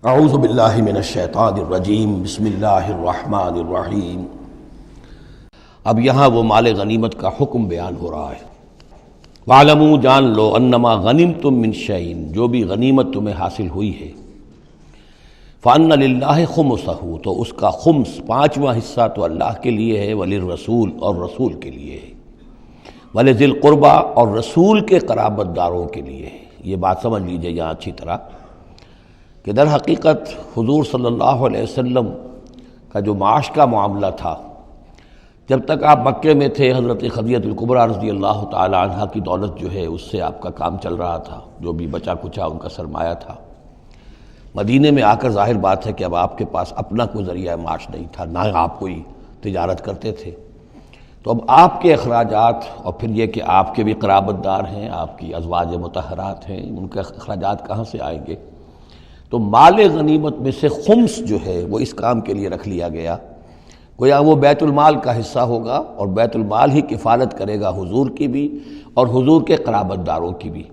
اعوذ باللہ من الشیطان الرجیم، بسم اللہ الرحمن الرحیم۔ اب یہاں وہ مال غنیمت کا حکم بیان ہو رہا ہے۔ وَاعْلَمُوا، جان لو، انما غنمتم من شیء، جو بھی غنیمت تمہیں حاصل ہوئی ہے، فَأَنَّ لِلَّهِ خُمُسَهُ، تو اس کا خمس، پانچواں حصہ تو اللہ کے لیے ہے، وَلِلرَّسُولِ، اور رسول کے لیے ہے، وَلِذِي الْقُرْبَى، اور رسول کے قرابت داروں کے لیے ہے۔ یہ بات سمجھ لیجئے یہاں اچھی طرح کہ در حقیقت حضور صلی اللہ علیہ وسلم کا جو معاش کا معاملہ تھا، جب تک آپ مکے میں تھے، حضرت خدیجہ الکبریٰ رضی اللہ تعالی عنہ کی دولت جو ہے اس سے آپ کا کام چل رہا تھا، جو بھی بچا کچا ان کا سرمایہ تھا۔ مدینے میں آ کر ظاہر بات ہے کہ اب آپ کے پاس اپنا کوئی ذریعہ معاش نہیں تھا، نہ آپ کوئی تجارت کرتے تھے، تو اب آپ کے اخراجات، اور پھر یہ کہ آپ کے بھی قرابت دار ہیں، آپ کی ازواج مطہرات ہیں، ان کے اخراجات کہاں سے آئیں گے؟ تو مال غنیمت میں سے خمس جو ہے وہ اس کام کے لیے رکھ لیا گیا، گویا وہ بیت المال کا حصہ ہوگا، اور بیت المال ہی کفالت کرے گا حضور کی بھی اور حضور کے قرابت داروں کی بھی۔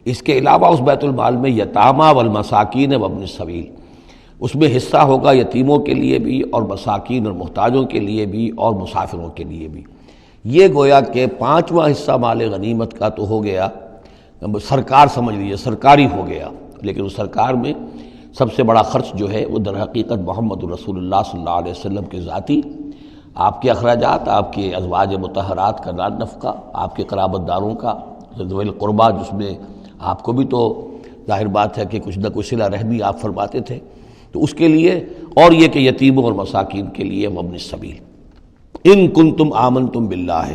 اس کے علاوہ اس بیت المال میں یتامى والمساکین وابن السبیل، اس میں حصہ ہوگا یتیموں کے لیے بھی اور مساکین اور محتاجوں کے لیے بھی اور مسافروں کے لیے بھی۔ یہ گویا کہ پانچواں حصہ مال غنیمت کا تو ہو گیا، سرکار سمجھ لیجیے سرکاری ہو گیا، لیکن اس سرکار میں سب سے بڑا خرچ جو ہے وہ در حقیقت محمد رسول اللہ صلی اللہ علیہ وسلم کے ذاتی، آپ کے اخراجات، آپ کے ازواج مطہرات کا نفقہ، آپ کے قرابت داروں کا ذوی القربیٰ، جس میں آپ کو بھی تو ظاہر بات ہے کہ کچھ نہ کچھ صلہ رحمی آپ فرماتے تھے، تو اس کے لیے، اور یہ کہ یتیموں اور مساکین کے لیے وابن السبیل۔ ان کنتم آمنتم باللہ،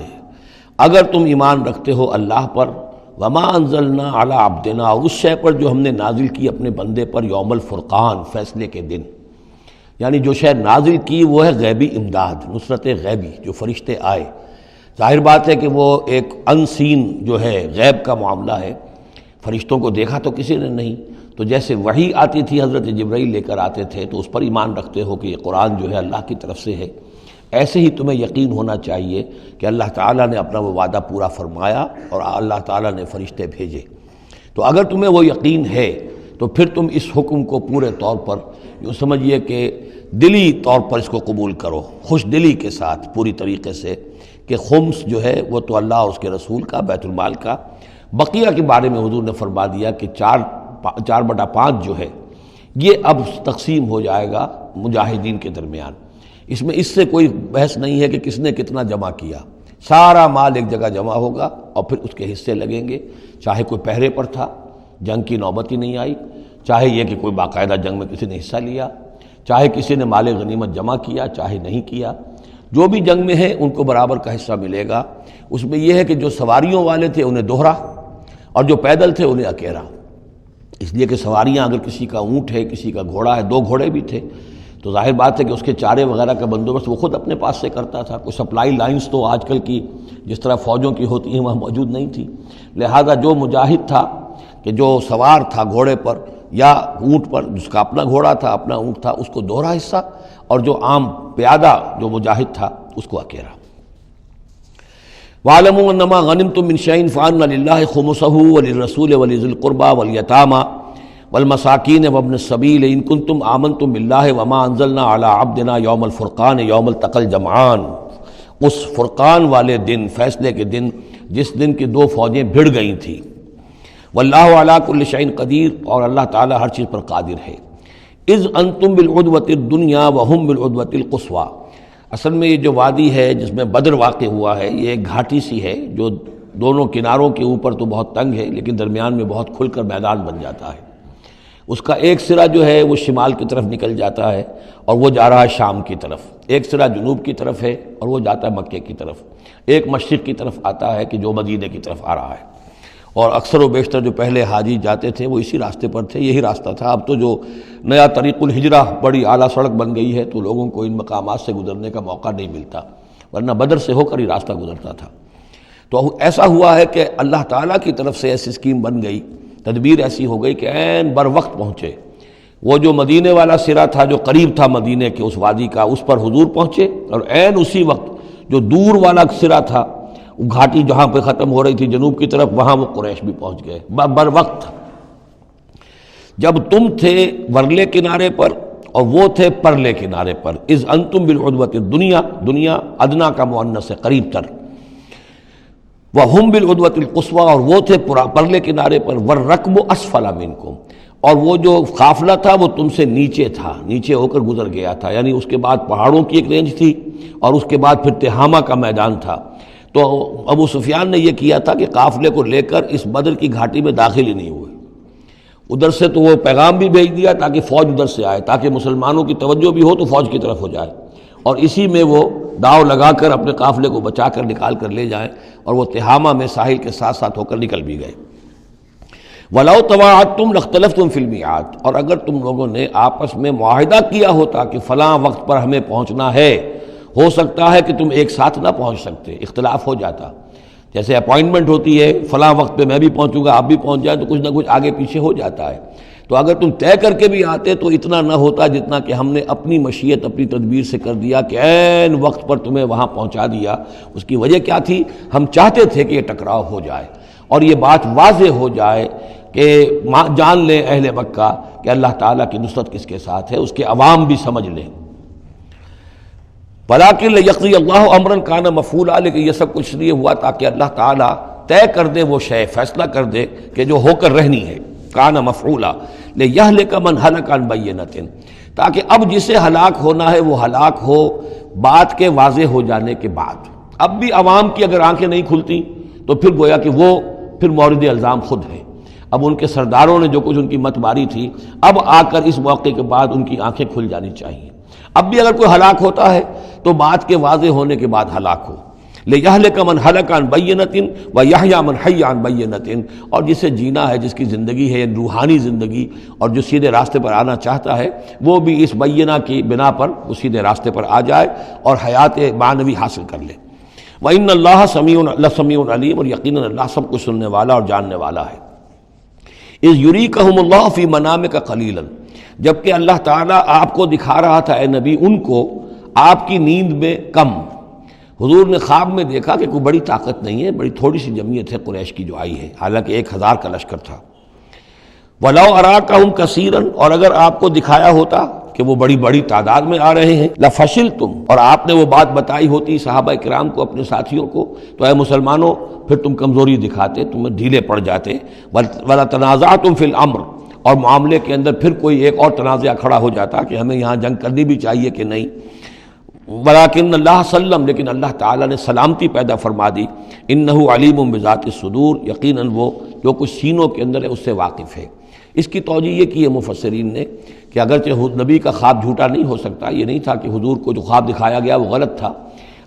اگر تم ایمان رکھتے ہو اللہ پر، وما انزلنا علی عبدنا، اور اس شے پر جو ہم نے نازل کی اپنے بندے پر، یوم الفرقان، فیصلے کے دن، یعنی جو شے نازل کی وہ ہے غیبی امداد، نصرت غیبی، جو فرشتے آئے۔ ظاہر بات ہے کہ وہ ایک انسین جو ہے غیب کا معاملہ ہے، فرشتوں کو دیکھا تو کسی نے نہیں، تو جیسے وحی آتی تھی حضرت جبرائیل لے کر آتے تھے تو اس پر ایمان رکھتے ہو کہ یہ قرآن جو ہے اللہ کی طرف سے ہے، ایسے ہی تمہیں یقین ہونا چاہیے کہ اللہ تعالیٰ نے اپنا وہ وعدہ پورا فرمایا اور اللہ تعالیٰ نے فرشتے بھیجے۔ تو اگر تمہیں وہ یقین ہے تو پھر تم اس حکم کو پورے طور پر یوں سمجھیے کہ دلی طور پر اس کو قبول کرو، خوش دلی کے ساتھ، پوری طریقے سے، کہ خمس جو ہے وہ تو اللہ اور اس کے رسول کا، بیت المال کا۔ بقیہ کے بارے میں حضور نے فرما دیا کہ 4/5 جو ہے یہ اب تقسیم ہو جائے گا مجاہدین کے درمیان۔ اس میں اس سے کوئی بحث نہیں ہے کہ کس نے کتنا جمع کیا، سارا مال ایک جگہ جمع ہوگا اور پھر اس کے حصے لگیں گے، چاہے کوئی پہرے پر تھا، جنگ کی نوبت ہی نہیں آئی، چاہے یہ کہ کوئی باقاعدہ جنگ میں کسی نے حصہ لیا، چاہے کسی نے مال غنیمت جمع کیا، چاہے نہیں کیا، جو بھی جنگ میں ہے ان کو برابر کا حصہ ملے گا۔ اس میں یہ ہے کہ جو سواریوں والے تھے انہیں دوہرا، اور جو پیدل تھے انہیں اکیرا، اس لیے کہ سواریاں اگر کسی کا اونٹ ہے، کسی کا گھوڑا ہے، 2 گھوڑے بھی تھے، تو ظاہر بات ہے کہ اس کے چارے وغیرہ کا بندوبست وہ خود اپنے پاس سے کرتا تھا۔ کوئی سپلائی لائنز تو آج کل کی جس طرح فوجوں کی ہوتی ہیں وہاں موجود نہیں تھی، لہذا جو مجاہد تھا کہ جو سوار تھا گھوڑے پر یا اونٹ پر، جس کا اپنا گھوڑا تھا، اپنا اونٹ تھا، اس کو دوہرا حصہ، اور جو عام پیادہ جو مجاہد تھا اس کو اکیرا۔ وَاعْلَمُوا أَنَّمَا غَنِمْتُم مِّن شَيْءٍ فَأَنَّ لِلَّهِ خُمُسَهُ وَلِلرَّسُولِ وَلِذِي الْقُرْبَى وَالْيَتَامَى وَالْمَسَاكِينِ وَابْنِ السَّبِيلِ إِن كُنتُمْ آمَنتُم بِاللَّهِ وَمَا أَنزَلْنَا عَلَىٰ عَبْدِنَا يَوْمَ الْفُرْقَانِ يَوْمَ الْتَقَى الْجَمْعَانِ، اس فرقان والے دن، فیصلے کے دن، جس دن کی 2 فوجیں بھڑ گئی تھیں۔ وَاللَّهُ عَلَىٰ كُلِّ شَيْءٍ قَدِيرٌ، اور اللہ تعالیٰ ہر چیز پر قادر ہے۔ إِذْ أَنتُم بِالْعُدْوَةِ الدُّنْيَا وَهُمْ بِالْعُدْوَةِ الْقُصْوَىٰ، اصل میں یہ جو وادی ہے جس میں بدر واقع ہوا ہے، یہ ایک گھاٹی سی ہے جو دونوں کناروں کے اوپر تو بہت تنگ ہے، لیکن درمیان میں بہت کھل کر میدان بن جاتا ہے۔ اس کا ایک سرا جو ہے وہ شمال کی طرف نکل جاتا ہے اور وہ جا رہا ہے شام کی طرف، ایک سرا جنوب کی طرف ہے اور وہ جاتا ہے مکے کی طرف، ایک مشرق کی طرف آتا ہے کہ جو مدینے کی طرف آ رہا ہے، اور اکثر و بیشتر جو پہلے حاجی جاتے تھے وہ اسی راستے پر تھے، یہی راستہ تھا۔ اب تو جو نیا طریق الہجرہ بڑی اعلیٰ سڑک بن گئی ہے تو لوگوں کو ان مقامات سے گزرنے کا موقع نہیں ملتا، ورنہ بدر سے ہو کر ہی راستہ گزرتا تھا۔ تو ایسا ہوا ہے کہ اللہ تعالیٰ کی طرف سے ایسی اسکیم بن گئی، تدبیر ایسی ہو گئی کہ عین بر وقت پہنچے، وہ جو مدینے والا سرا تھا جو قریب تھا مدینے کے اس وادی کا، اس پر حضور پہنچے، اور عین اسی وقت جو دور والا سرا تھا، گھاٹی جہاں پہ ختم ہو رہی تھی جنوب کی طرف، وہاں وہ قریش بھی پہنچ گئے بر وقت۔ جب تم تھے ورلے کنارے پر اور وہ تھے پرلے کنارے پر، اذ انتم بالعدوۃ الدنیا، دنیا ادنا کا مؤنث ہے قریب تر، وہم بالعدوۃ القصویٰ، اور وہ تھے پرلے کنارے پر، والرکب اسفل منکم، اور وہ جو قافلہ تھا وہ تم سے نیچے تھا، نیچے ہو کر گزر گیا تھا، یعنی اس کے بعد پہاڑوں کی ایک رینج تھی اور اس کے بعد پھر تہامہ کا میدان تھا۔ تو ابو سفیان نے یہ کیا تھا کہ قافلے کو لے کر اس بدر کی گھاٹی میں داخل ہی نہیں ہوئے، ادھر سے تو وہ پیغام بھی بھیج دیا تاکہ فوج ادھر سے آئے، تاکہ مسلمانوں کی توجہ بھی ہو تو فوج کی طرف ہو جائے، اور اسی میں وہ داؤ لگا کر اپنے قافلے کو بچا کر نکال کر لے جائیں، اور وہ تہامہ میں ساحل کے ساتھ ساتھ ہو کر نکل بھی گئے۔ وَلَوْ تَوَاعَدتُّمْ لَاخْتَلَفْتُمْ فِي الْمِيعَادِ، اور اگر تم لوگوں نے آپس میں معاہدہ کیا ہوتا کہ فلاں وقت پر ہمیں پہنچنا ہے، ہو سکتا ہے کہ تم ایک ساتھ نہ پہنچ سکتے، اختلاف ہو جاتا، جیسے اپوائنٹمنٹ ہوتی ہے فلاں وقت پہ میں بھی پہنچوں گا آپ بھی پہنچ جائیں تو کچھ نہ کچھ آگے پیچھے ہو جاتا ہے، تو اگر تم طے کر کے بھی آتے تو اتنا نہ ہوتا جتنا کہ ہم نے اپنی مشیت اپنی تدبیر سے کر دیا کہ عین وقت پر تمہیں وہاں پہنچا دیا۔ اس کی وجہ کیا تھی؟ ہم چاہتے تھے کہ یہ ٹکراؤ ہو جائے اور یہ بات واضح ہو جائے کہ جان لیں اہل مکہ کہ اللہ تعالیٰ کی نصرت کس کے ساتھ ہے، اس کے عوام بھی سمجھ لیں۔ وَلَٰكِن لِيَقْضِيَ اللَّهُ أَمْرًا كَانَ مَفْعُولًا، لیکن یہ سب کچھ لیے ہوا تاکہ اللہ تعالیٰ طے کر دے وہ شے، فیصلہ کر دے کہ جو ہو کر رہنی ہے، كَانَ مَفْعُولًا لِيَهْلِكَ مَنْ هَلَكَ عَنْ بَيِّنَةٍ، تاکہ اب جسے ہلاک ہونا ہے وہ ہلاک ہو بات کے واضح ہو جانے کے بعد۔ اب بھی عوام کی اگر آنکھیں نہیں کھلتی تو پھر گویا کہ وہ پھر مورد الزام خود ہے، اب ان کے سرداروں نے جو کچھ ان کی مت ماری تھی، اب آ کر اس موقع کے بعد ان کی آنکھیں کھل جانی چاہیے۔ اب بھی اگر کوئی ہلاک ہوتا ہے تو بات کے واضح ہونے کے بعد ہلاک ہو، لِيَهْلِكَ مَنْ هَلَكَ عَنْ بَيِّنَةٍ وَيَحْيَىٰ مَنْ حَيَّ عَنْ بَيِّنَةٍ، اور جسے جینا ہے، جس کی زندگی ہے روحانی زندگی، اور جو سیدھے راستے پر آنا چاہتا ہے وہ بھی اس بینہ کی بنا پر وہ سیدھے راستے پر آ جائے اور حیات معنوی حاصل کر لے۔ وَإِنَّ اللَّهَ سَمِيعٌ عَلِيمٌ، اور یقیناً اللہ سب کچھ سننے والا اور جاننے والا ہے۔ اِذْ يُرِيكَهُمُ اللَّهُ فِي مَنَامِكَ قَلِيلًا، جبکہ اللہ تعالیٰ آپ کو دکھا رہا تھا اے نبی ان کو آپ کی نیند میں کم۔ حضور نے خواب میں دیکھا کہ کوئی بڑی طاقت نہیں ہے، بڑی تھوڑی سی جمعیت ہے قریش کی جو آئی ہے، حالانکہ 1000 کا لشکر تھا۔ وَلَوْ أَرَاكَهُمْ كَثِيرًا، اور اگر آپ کو دکھایا ہوتا کہ وہ بڑی بڑی تعداد میں آ رہے ہیں، لَفَشِلْتُمْ، اور آپ نے وہ بات بتائی ہوتی صحابہ کرام کو، اپنے ساتھیوں کو، تو اے مسلمانوں پھر تم کمزوری دکھاتے، تم ڈھیلے پڑ جاتے۔ وَلَا تَنَازَعْتُمْ فِي الْأَمْرِ، اور معاملے کے اندر پھر کوئی ایک اور تنازع کھڑا ہو جاتا کہ ہمیں یہاں جنگ کرنی بھی چاہیے کہ نہیں۔ وَلَٰكِنَّ اللَّهَ سَلَّمَ، لیکن اللہ تعالیٰ نے سلامتی پیدا فرما دی۔ إِنَّهُ عَلِيمٌ بِذَاتِ الصُّدُورِ، یقیناً وہ جو کچھ سینوں کے اندر ہے اس سے واقف ہے۔ اس کی توجیہ یہ کی ہے مفسرین نے کہ اگرچہ نبی کا خواب جھوٹا نہیں ہو سکتا، یہ نہیں تھا کہ حضور کو جو خواب دکھایا گیا وہ غلط تھا،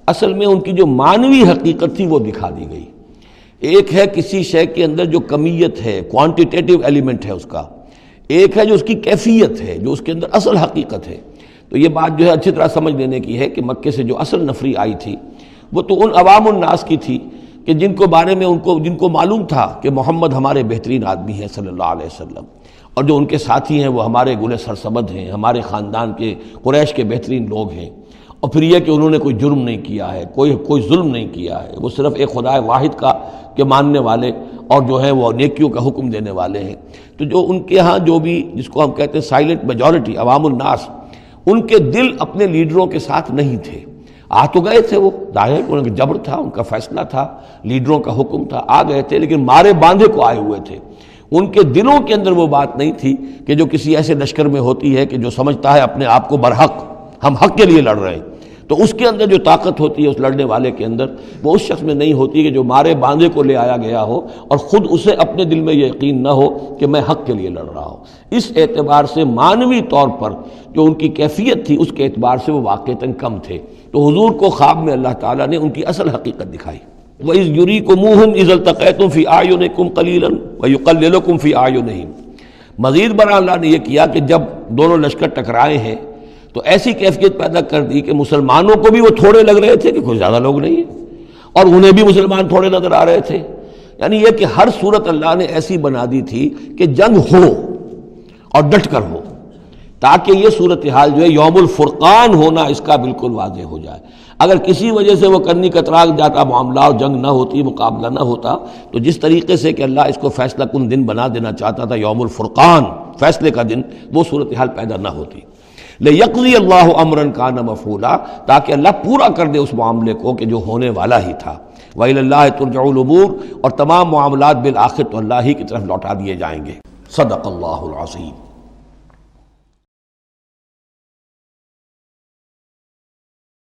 اصل میں ان کی جو معنوی حقیقت تھی وہ دکھا دی گئی۔ ایک ہے کسی شے کے اندر جو کمیت ہے، کوانٹیٹیو ایلیمنٹ ہے اس کا، ایک ہے جو اس کی کیفیت ہے، جو اس کے اندر اصل حقیقت ہے۔ تو یہ بات جو ہے اچھی طرح سمجھ لینے کی ہے کہ مکے سے جو اصل نفری آئی تھی وہ تو ان عوام الناس کی تھی کہ جن کو بارے میں جن کو معلوم تھا کہ محمد ہمارے بہترین آدمی ہیں صلی اللہ علیہ وسلم، اور جو ان کے ساتھی ہیں وہ ہمارے گلے سرسبد ہیں، ہمارے خاندان کے قریش کے بہترین لوگ ہیں، اور پھر یہ کہ انہوں نے کوئی جرم نہیں کیا ہے، کوئی ظلم نہیں کیا ہے، وہ صرف ایک خدا واحد کا کے ماننے والے اور جو ہے وہ نیکیوں کا حکم دینے والے ہیں۔ تو جو ان کے ہاں جو بھی جس کو ہم کہتے ہیں سائلنٹ میجورٹی، عوام الناس، ان کے دل اپنے لیڈروں کے ساتھ نہیں تھے۔ آ تو گئے تھے، وہ ظاہر ان کا جبر تھا، ان کا فیصلہ تھا، لیڈروں کا حکم تھا، آ گئے تھے، لیکن مارے باندھے کو آئے ہوئے تھے۔ ان کے دلوں کے اندر وہ بات نہیں تھی کہ جو کسی ایسے لشکر میں ہوتی ہے کہ جو سمجھتا ہے اپنے آپ کو برحق، ہم حق کے لیے لڑ رہے ہیں، تو اس کے اندر جو طاقت ہوتی ہے اس لڑنے والے کے اندر، وہ اس شخص میں نہیں ہوتی کہ جو مارے باندھے کو لے آیا گیا ہو اور خود اسے اپنے دل میں یہ یقین نہ ہو کہ میں حق کے لیے لڑ رہا ہوں۔ اس اعتبار سے معنوی طور پر جو ان کی کیفیت تھی اس کے اعتبار سے وہ واقعتاً کم تھے۔ تو حضور کو خواب میں اللہ تعالیٰ نے ان کی اصل حقیقت دکھائی۔ وَإِذْ يُرِيكُمُوهُمْ إِذْ الْتَقَيْتُمْ فِي أَعْيُنِكُمْ قَلِيلًا وَيُقَلِّلُكُمْ فِي أَعْيُنِهِمْ، مزید برآں اللہ نے یہ کیا کہ جب دونوں لشکر ٹکرائے ہیں تو ایسی کیفیت پیدا کر دی کہ مسلمانوں کو بھی وہ تھوڑے لگ رہے تھے کہ کوئی زیادہ لوگ نہیں ہیں، اور انہیں بھی مسلمان تھوڑے نظر آ رہے تھے۔ یعنی یہ کہ ہر صورت اللہ نے ایسی بنا دی تھی کہ جنگ ہو اور ڈٹ کر ہو، تاکہ یہ صورتحال جو ہے یوم الفرقان ہونا اس کا بالکل واضح ہو جائے۔ اگر کسی وجہ سے وہ کرنی کترا جاتا معاملہ اور جنگ نہ ہوتی، مقابلہ نہ ہوتا، تو جس طریقے سے کہ اللہ اس کو فیصلہ کن دن بنا دینا چاہتا تھا، یوم الفرقان فیصلے کا دن، وہ صورتحال پیدا نہ ہوتی۔ لِيَقْضِيَ اللَّهُ أَمْرًا كَانَ مَفْعُولًا، تاکہ اللہ پورا کر دے اس معاملے کو کہ جو ہونے والا ہی تھا۔ وَإِلَى اللَّهِ تُرْجَعُ الْأُمُورُ، اور تمام معاملات بالآخر تو اللہ ہی کی طرف لوٹا دیے جائیں گے۔ صدق اللہ العظیم۔